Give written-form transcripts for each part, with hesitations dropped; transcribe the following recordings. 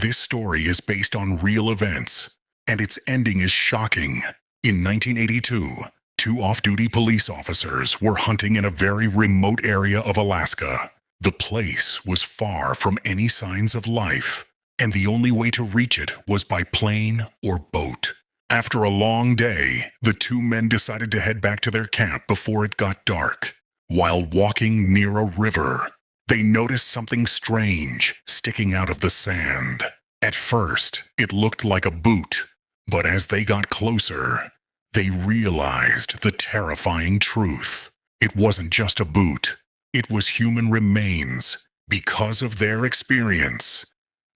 This story is based on real events, and its ending is shocking. In 1982, two off-duty police officers were hunting in a very remote area of Alaska. The place was far from any signs of life, and the only way to reach it was by plane or boat. After a long day, the two men decided to head back to their camp before it got dark. While walking near a river, they noticed something strange sticking out of the sand. At first, it looked like a boot, but as they got closer, they realized the terrifying truth. It wasn't just a boot. It was human remains. Because of their experience,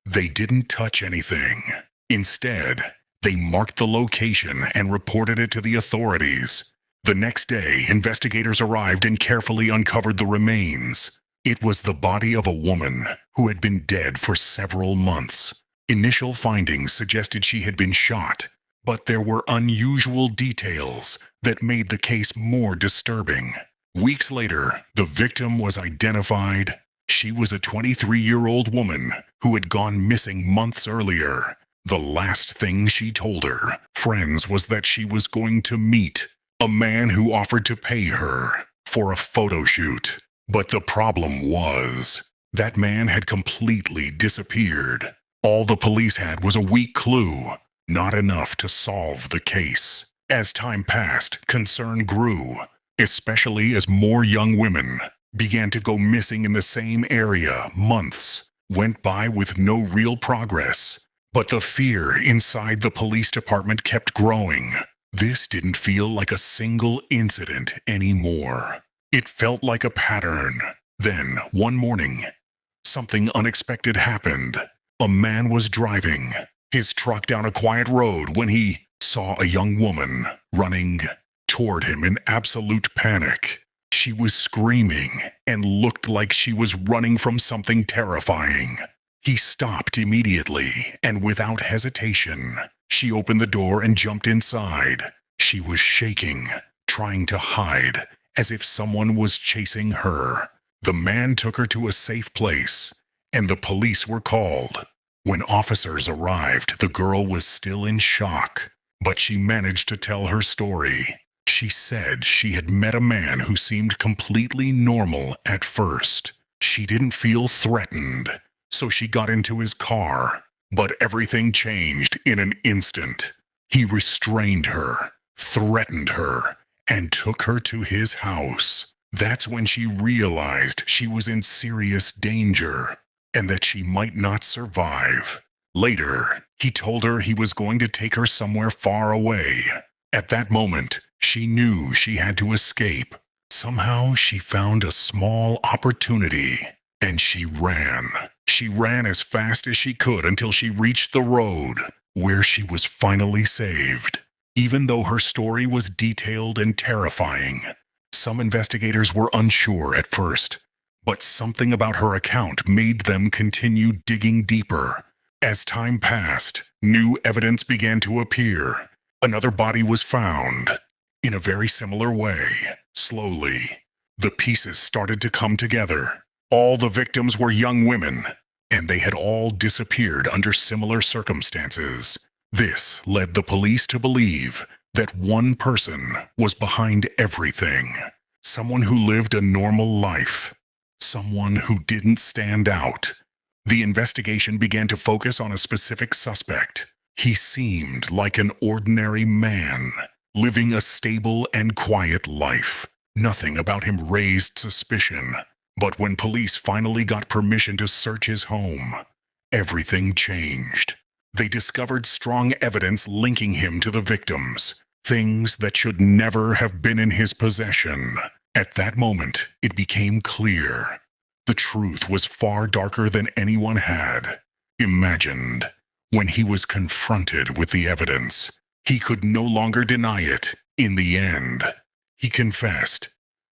they didn't touch anything. Instead, they marked the location and reported it to the authorities. The next day, investigators arrived and carefully uncovered the remains. It was the body of a woman who had been dead for several months. Initial findings suggested she had been shot, but there were unusual details that made the case more disturbing. Weeks later, the victim was identified. She was a 23-year-old woman who had gone missing months earlier. The last thing she told her friends was that she was going to meet a man who offered to pay her for a photo shoot. But the problem was, that man had completely disappeared. All the police had was a weak clue, not enough to solve the case. As time passed, concern grew, especially as more young women began to go missing in the same area. Months went by with no real progress, but the fear inside the police department kept growing. This didn't feel like a single incident anymore. It felt like a pattern. Then, one morning, something unexpected happened. A man was driving his truck down a quiet road when he saw a young woman running toward him in absolute panic. She was screaming and looked like she was running from something terrifying. He stopped immediately, and without hesitation, she opened the door and jumped inside. She was shaking, trying to hide, as if someone was chasing her. The man took her to a safe place, and the police were called. When officers arrived, the girl was still in shock, but she managed to tell her story. She said she had met a man who seemed completely normal at first. She didn't feel threatened, so she got into his car. But everything changed in an instant. He restrained her, threatened her, and took her to his house. That's when she realized she was in serious danger, and that she might not survive. Later, he told her he was going to take her somewhere far away. At that moment, she knew she had to escape. Somehow, she found a small opportunity, and she ran. She ran as fast as she could until she reached the road, where she was finally saved. Even though her story was detailed and terrifying, some investigators were unsure at first, but something about her account made them continue digging deeper. As time passed, new evidence began to appear. Another body was found. In a very similar way, slowly, the pieces started to come together. All the victims were young women, and they had all disappeared under similar circumstances. This led the police to believe that one person was behind everything. Someone who lived a normal life. Someone who didn't stand out. The investigation began to focus on a specific suspect. He seemed like an ordinary man, living a stable and quiet life. Nothing about him raised suspicion. But when police finally got permission to search his home, everything changed. They discovered strong evidence linking him to the victims, things that should never have been in his possession. At that moment, it became clear. The truth was far darker than anyone had imagined. When he was confronted with the evidence, he could no longer deny it. In the end, he confessed.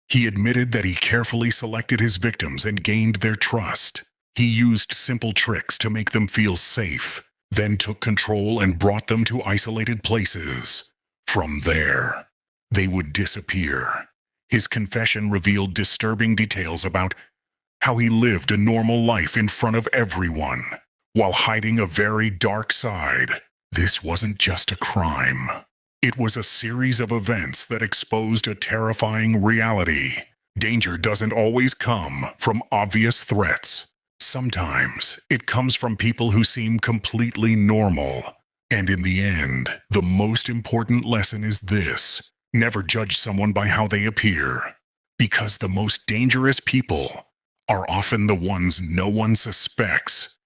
He admitted that he carefully selected his victims and gained their trust. He used simple tricks to make them feel safe, then took control and brought them to isolated places. From there, they would disappear. His confession revealed disturbing details about how he lived a normal life in front of everyone, while hiding a very dark side. This wasn't just a crime. It was a series of events that exposed a terrifying reality. Danger doesn't always come from obvious threats. Sometimes it comes from people who seem completely normal. And in the end, the most important lesson is this: never judge someone by how they appear. Because the most dangerous people are often the ones no one suspects.